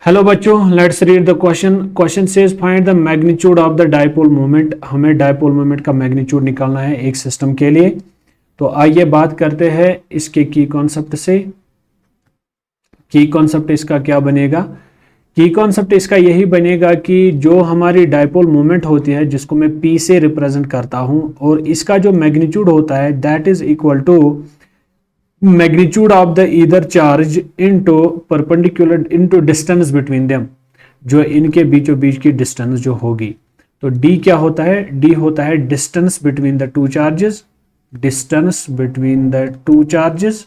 Hello बच्चों, let's read the question. Question says find the magnitude of the dipole moment. हमें dipole moment का magnitude निकालना है एक सिस्टम के लिए। तो आइए बात करते हैं इसके की कॉन्सेप्ट से। की कॉन्सेप्ट इसका क्या बनेगा? की कॉन्सेप्ट इसका यही बनेगा कि जो हमारी डाइपोल मोमेंट होती है, जिसको मैं पी से रिप्रेजेंट करता हूं, और इसका जो मैग्नीट्यूड होता है that is equal to magnitude of the either charge into perpendicular into distance between them, जो इनके बीचों बीच की डिस्टेंस जो होगी। तो d क्या होता है? d होता है distance between the two charges, distance between the two charges,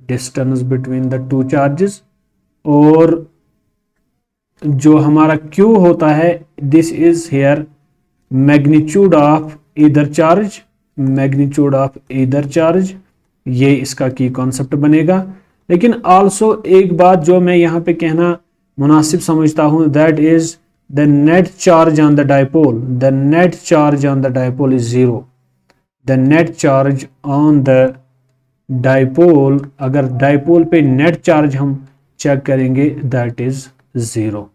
distance between the two charges. और जो हमारा q होता है, this is here magnitude of either charge, magnitude of either charge. ये इसका की कॉन्सेप्ट बनेगा। लेकिन आल्सो एक बात जो मैं यहाँ पे कहना मुनासिब समझता हूँ, that is the net charge on the dipole, the net charge on the dipole is zero. The net charge on the dipole, अगर डाइपोल पे नेट चार्ज हम चेक करेंगे दैट इज जीरो।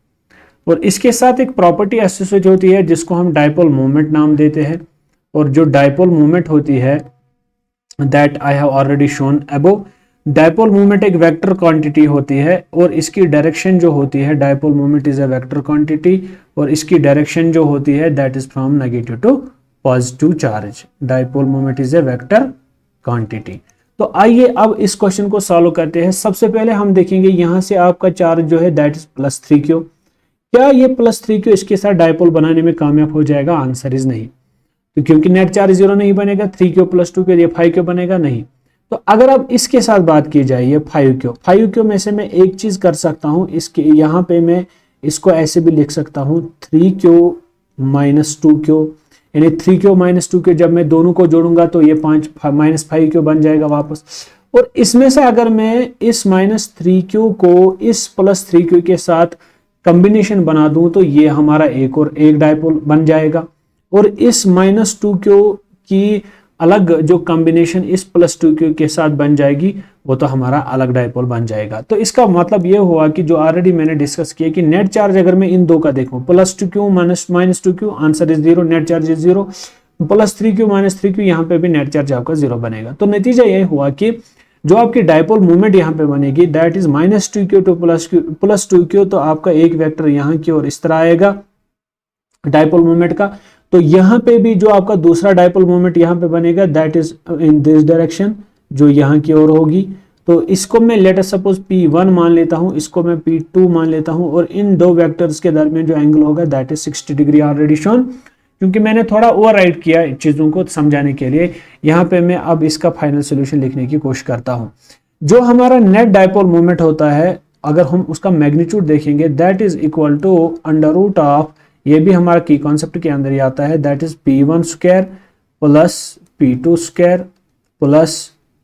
और इसके साथ एक प्रॉपर्टी एसोसिएट होती है जिसको हम डाइपोल मोमेंट नाम देते हैं। और जो डाइपोल मोमेंट होती है that I have already shown above, dipole moment एक वेक्टर क्वांटिटी होती है और इसकी डायरेक्शन जो होती है, dipole moment is a vector quantity और इसकी डायरेक्शन जो होती है that is from negative to positive charge. Dipole moment is a vector quantity. तो आइए अब इस क्वेश्चन को सॉल्व करते हैं। सबसे पहले हम देखेंगे यहां से आपका चार्ज जो है दैट इज +3q। क्या ये +3q इसके साथ डाइपोल बनाने में कामयाब हो जाएगा? आंसर इज नहीं। तो क्योंकि नेट चार्ज जीरो नहीं बनेगा, 3q + 2q, ये 5q बनेगा नहीं। तो अगर अब इसके साथ बात की जाए, ये 5q में से मैं एक चीज कर सकता हूं, इसके यहाँ पे मैं इसको ऐसे भी लिख सकता हूं 3q - 2q, यानी 3q - 2q जब मैं दोनों को जोड़ूंगा तो ये 5q बन जाएगा वापस। और इसमें से अगर मैं इस -3q को इस +3q के साथ कॉम्बिनेशन बना दूं तो ये हमारा एक डाइपोल बन जाएगा। और इस -2q की अलग जो कॉम्बिनेशन इस +2q के साथ बन जाएगी वो तो हमारा अलग डाइपोल बन जाएगा। तो इसका मतलब ये हुआ कि जो ऑलरेडी मैंने डिस्कस किया कि नेट चार्ज अगर मैं इन दो का देखूं, +2q -2q, answer is zero, net charge is zero. +3q - 3q यहाँ पे भी नेट चार्ज आपका जीरो बनेगा। तो नतीजा ये हुआ कि जो आपकी डाइपोल मूवमेंट यहाँ पे बनेगी that is -2q to +2q, तो आपका एक वेक्टर यहाँ की ओर इस तरह आएगा डाइपोल मूवमेंट का। तो यहां पे भी जो आपका दूसरा डाइपोल मोमेंट यहां पे बनेगा that is in this direction, जो यहां की ओर होगी। तो इसको मैं लेट अस सपोज P1 मान लेता हूं, इसको मैं P2 मान लेता हूं, और इन दो वेक्टर्स के दरमियान जो एंगल होगा that is 60 degree already shown. क्योंकि मैंने थोड़ा ओवरराइड किया चीजों को समझाने के लिए, यहां पे मैं अब इसका फाइनल सोल्यूशन लिखने की कोशिश करता हूं। जो हमारा नेट डाइपोल मोमेंट होता है, अगर हम उसका मैग्नीट्यूड देखेंगे that is equal to √ of, ये भी हमारा की कॉन्सेप्ट के अंदर ही आता है, that is P1² + P2² plus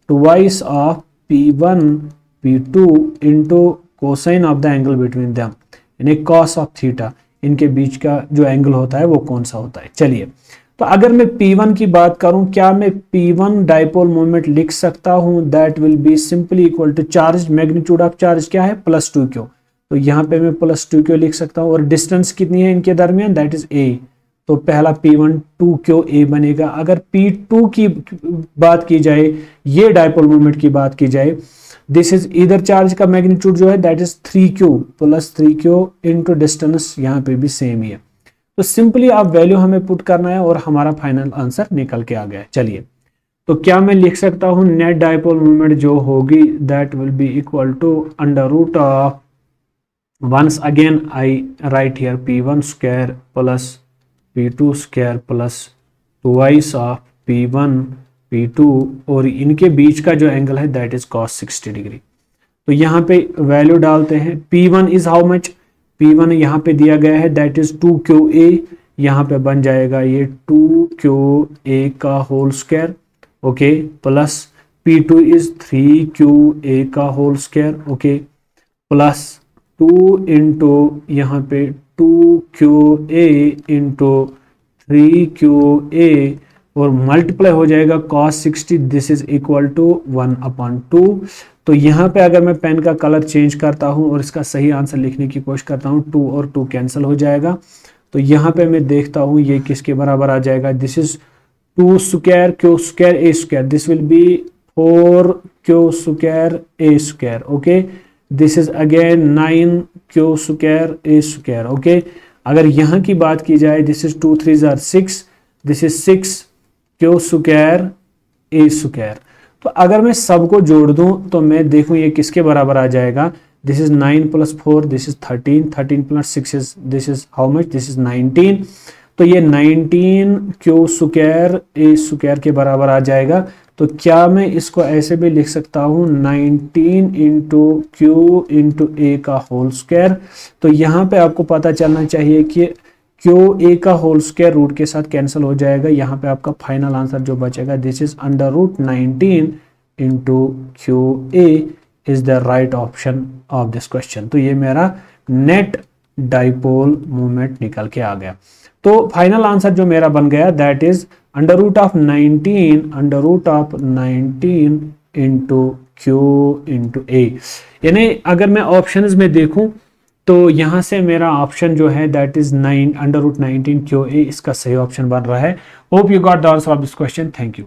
twice of P1 P2 into cosine of the angle between them, यानी कॉस ऑफ थीटा। इनके बीच का जो एंगल होता है वो कौन सा होता है? चलिए, तो अगर मैं P1 की बात करूं, क्या मैं P1 डाइपोल मोमेंट लिख सकता हूं? That will be simply equal to charge, magnitude of charge क्या है? +2q। तो यहाँ पे मैं +2q लिख सकता हूँ। और डिस्टेंस कितनी है इनके दरमियान? That is a। तो पहला P1 2q a बनेगा। अगर P2 की बात की जाए, ये डाइपोल मोमेंट की बात की जाए, दिस इज ईदर चार्ज का मैग्नीट्यूड जो है that is 3q + 3q into distance, यहाँ पे भी सेम ही है। तो सिंपली आप वैल्यू हमें पुट करना है और हमारा फाइनल आंसर निकल के आ गया है। चलिए, तो क्या मैं लिख सकता हूँ नेट डाइपोल मोमेंट जो होगी that will be equal to √ of, once again I write here P1² plus P2² plus twice of P1 P2, और इनके बीच का जो एंगल है दैट इज cos 60 डिग्री। तो यहाँ पे वैल्यू डालते हैं। P1 is how much? P1 यहाँ पे दिया गया है दैट इज 2QA, यहाँ पे बन जाएगा ये 2QA का whole square, okay, plus P2 is 3QA का whole square, okay, plus 2 into यहाँ पे 2QA इंटू 3QA और मल्टीप्लाई हो जाएगा cos 60, this is equal to 1/2। तो यहाँ पे अगर मैं पेन का कलर चेंज करता हूँ और इसका सही आंसर लिखने की कोशिश करता हूँ, 2 और 2 कैंसिल हो जाएगा। तो यहाँ पे मैं देखता हूँ ये किसके बराबर आ जाएगा, this is 2 square Q square A square, this will be 4 Q square A square. Okay, this is again 9 Q square A square. Okay, अगर यहाँ की बात की जाए, this is 2 3 6, this is 6 Q square A square. तो अगर मैं सबको जोड़ दूं तो मैं देखूं ये किसके बराबर आ जाएगा, this is 9 + 4, this is 13, 13 + 6 is, this is how much, this is 19। तो ये 19 क्यू स्क्वायर ए स्क्वायर के बराबर आ जाएगा। तो क्या मैं इसको ऐसे भी लिख सकता हूं, 19 इंटू क्यू इंटू ए का होल स्क्वायर। तो यहाँ पे आपको पता चलना चाहिए कि क्यू ए का होल स्क्वायर रूट के साथ कैंसिल हो जाएगा। यहाँ पे आपका फाइनल आंसर जो बचेगा, this is √19 into Q A is the right option of this question. तो ये मेरा नेट डाइपोल मोमेंट निकल के आ गया। तो फाइनल आंसर जो मेरा बन गया, that is √19 into Q into A. यानी अगर मैं ऑप्शंस में देखूं तो यहां से मेरा ऑप्शन जो है दैट इज √19 क्यू ए, इसका सही ऑप्शन बन रहा है। Hope you got the answer of this question. Thank you.